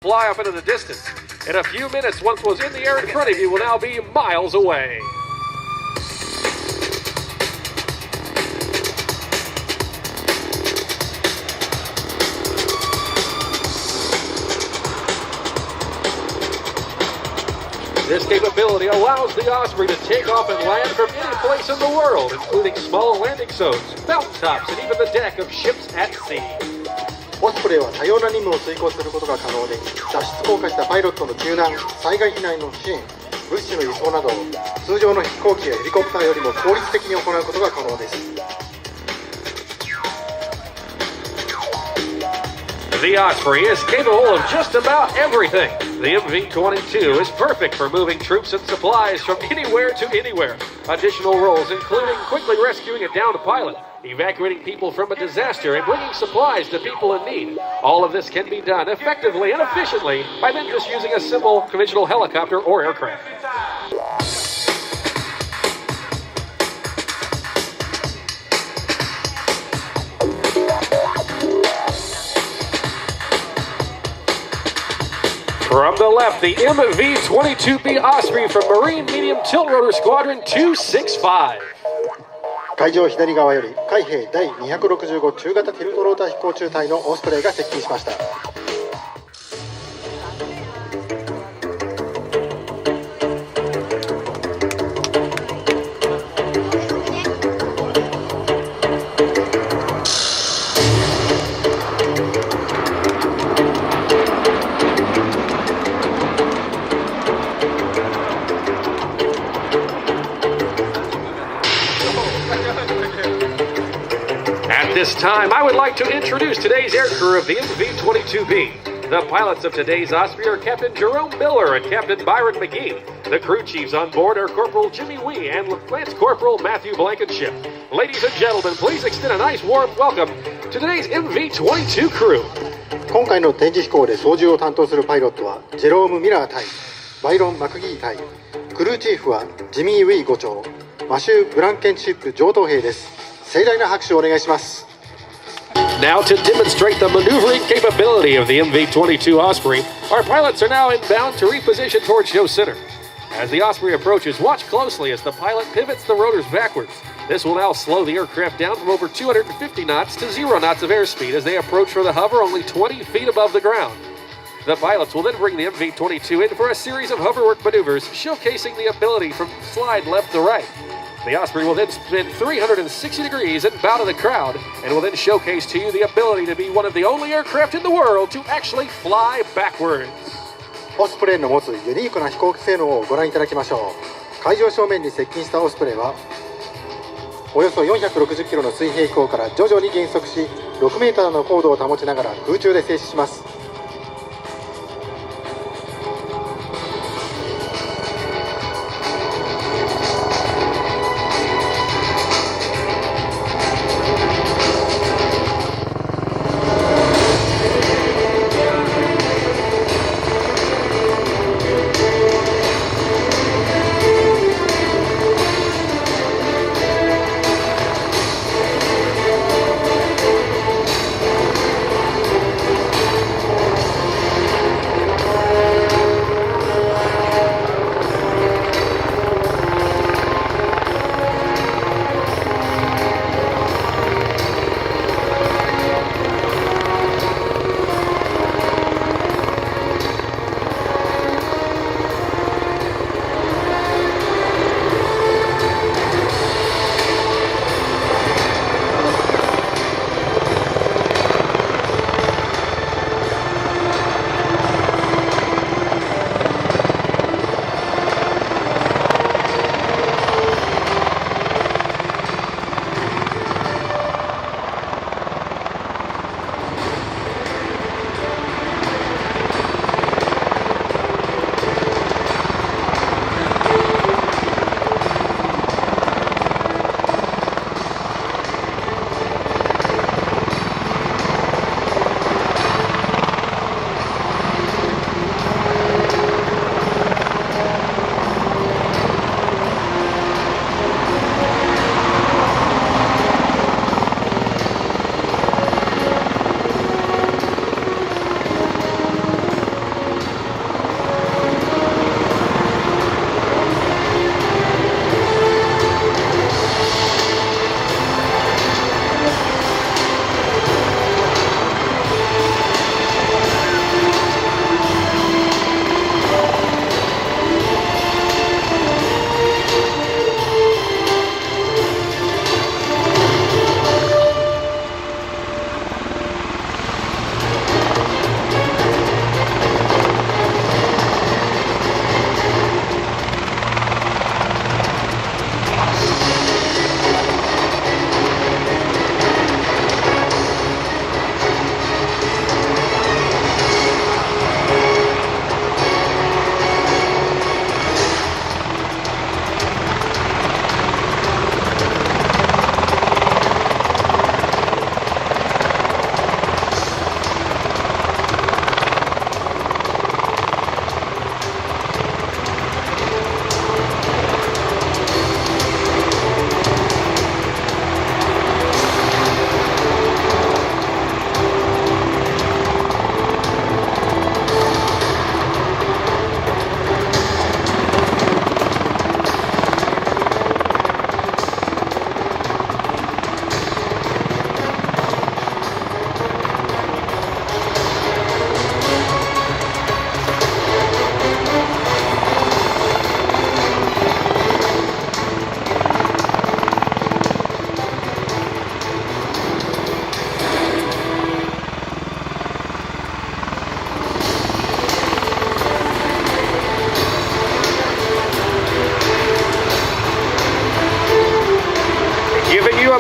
fly up into the distance. In a few minutes, once was in the air in front of you will now be miles away. This capability allows the Osprey to take off and land from any place in the world, including small landing zones, mountaintops, and even the deck of ships at sea. オスプレイは多様な任務を遂行することが可能で、脱出降下したパイロットの救難、災害避難の支援、物資の輸送などを通常の飛行機やヘリコプターよりも効率的に行うことが可能です。The Osprey is capable of just about everything. The MV-22 is perfect for moving troops and supplies from anywhere to anywhere. Additional roles including quickly rescuing a downed pilot, evacuating people from a disaster, and bringing supplies to people in need. All of this can be done effectively and efficiently by then just using a simple conventional helicopter or aircraft. From the left, the MV-22B Osprey from Marine Medium Tilt Rotor Squadron 265. 海上左側より海兵第265中型ティルトローター飛行中隊のオスプレイが接近しました。At this time, I would like to introduce today's aircrew of the MV-22B. The pilots of today's Osprey are Captain Jerome Miller and Captain Byron McGee. The crew chiefs on board are Corporal Jimmy Wee and Lance Corporal Matthew Blankenship. Ladies and gentlemen, please extend a nice warm welcome to today's MV-22 crew. 今回の展示飛行で操縦を担当するパイロットはジェローム・ミラー対バイロン・マクギー対クルーチーフはジミー・ウィー伍長、マシュー・ブランケンシップ上等兵です。盛大な拍手をお願いします。Now to demonstrate the maneuvering capability of the MV-22 Osprey, our pilots are now inbound to reposition towards show center. As the Osprey approaches, watch closely as the pilot pivots the rotors backwards. This will now slow the aircraft down from over 250 knots to 0 knots of airspeed as they approach for the hover only 20 feet above the ground. The pilots will then bring the MV-22 in for a series of hoverwork maneuvers, showcasing the ability from slide left to right. The Osprey will then spin 360 degrees and bow to the crowd, and will then showcase to you the ability to be one of the only aircraft in the world to actually fly backwards. オスプレイの持つユニークな飛行機性能をご覧いただきましょう。海上正面に接近したオスプレイはおよそ460キロの水平飛行から徐々に減速し、6メーターの高度を保ちながら空中で静止します。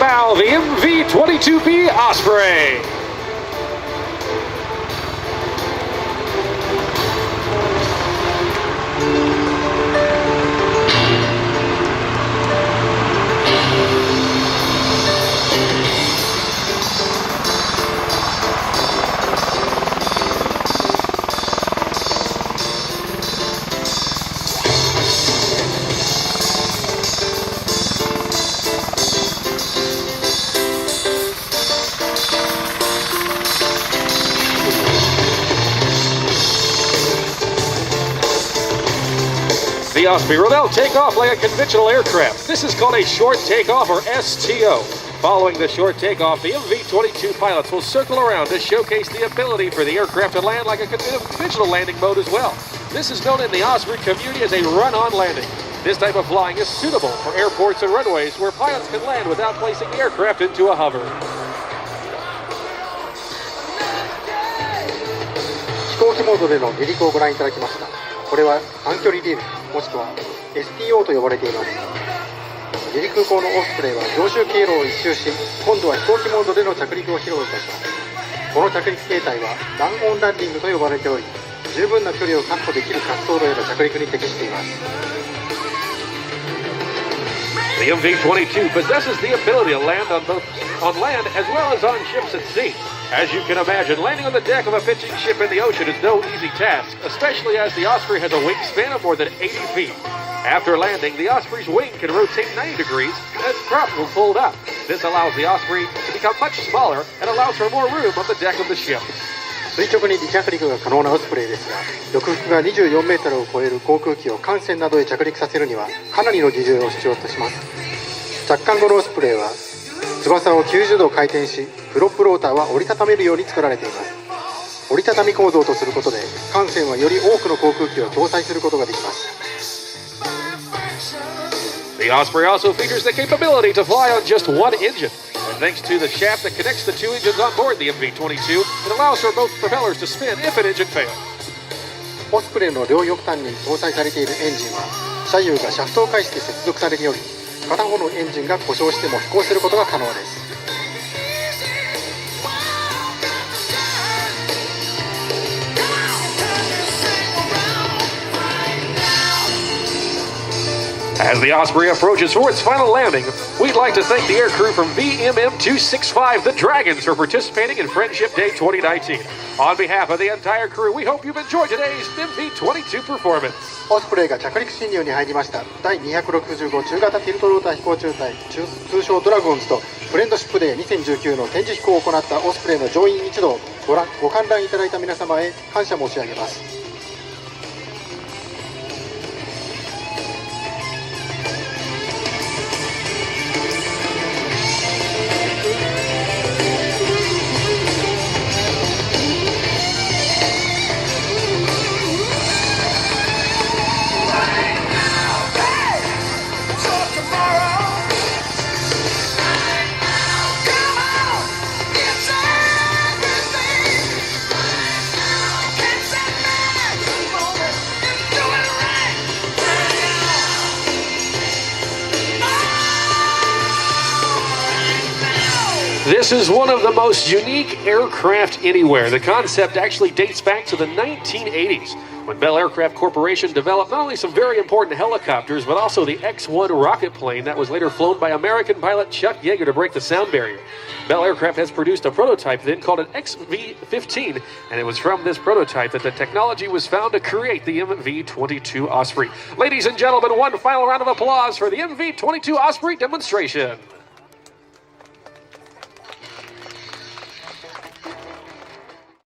bow, the MV-22B Osprey. The Osprey will now take off like a conventional aircraft. This is called a short takeoff, or STO. Following the short takeoff, the MV-22 pilots will circle around to showcase the ability for the aircraft to land like a conventional landing mode as well. This is known in the Osprey community as a run-on landing. This type of flying is suitable for airports and runways where pilots can land without placing the aircraft into a hover. 飛行機モードでの離陸をご覧いただきました。これは短距離離陸、もしくは STO と呼ばれています。離陸後のオスプレイは上周経路を一周し、今度は飛行機モードでの着陸を披露いたします。この着陸形態はランオンランディングと呼ばれており、十分な距離を確保できる滑走路への着陸に適しています。The MV-22 possesses the ability to land on land as well as on ships at sea. As you can imagine, landing on the deck of a pitching ship in the ocean is no easy task, especially as the Osprey has a wingspan of more than 80 feet. After landing, the Osprey's wing can rotate 90 degrees and its prop will fold up. This allows the Osprey to become much smaller and allows for more room on the deck of the ship. 垂直に離着陸が可能なオスプレイですが、翼幅が24メートルを超える航空機を艦船などへ着陸させるにはかなりの技術を必要とします。着艦後のオスプレイは翼を90度回転し、プロップローターは折りたためるように作られています。折りたたみ構造とすることで、艦船はより多くの航空機を搭載することができます。The Osprey also features the capability to fly on just one engine. And thanks to the shaft that connects the two engines on board the MV-22, it allows for both propellers to spin if an engine fails. オスプレイの両翼端に搭載されているエンジンは、左右がシャフトを介して接続されており、片方のエンジンが故障しても飛行することが可能です。As the Osprey approaches for its final landing, we'd like to thank the aircrew from VMM-265, the Dragons, for participating in Friendship Day 2019. On behalf of the entire crew, we hope you've enjoyed today's MV-22 performance. オスプレイが着陸進入に入りました。第265中型ティルトローター飛行中隊、通称ドラゴンズとフレンドシップデー2019の展示飛行を行ったオスプレイの乗員一同、ご観覧いただいた皆様へ感謝申し上げます。This is one of the most unique aircraft anywhere. The concept actually dates back to the 1980s, when Bell Aircraft Corporation developed not only some very important helicopters, but also the X-1 rocket plane that was later flown by American pilot Chuck Yeager to break the sound barrier. Bell Aircraft has produced a prototype then called an MV-15, and it was from this prototype that the technology was found to create the MV-22 Osprey. Ladies and gentlemen, one final round of applause for the MV-22 Osprey demonstration.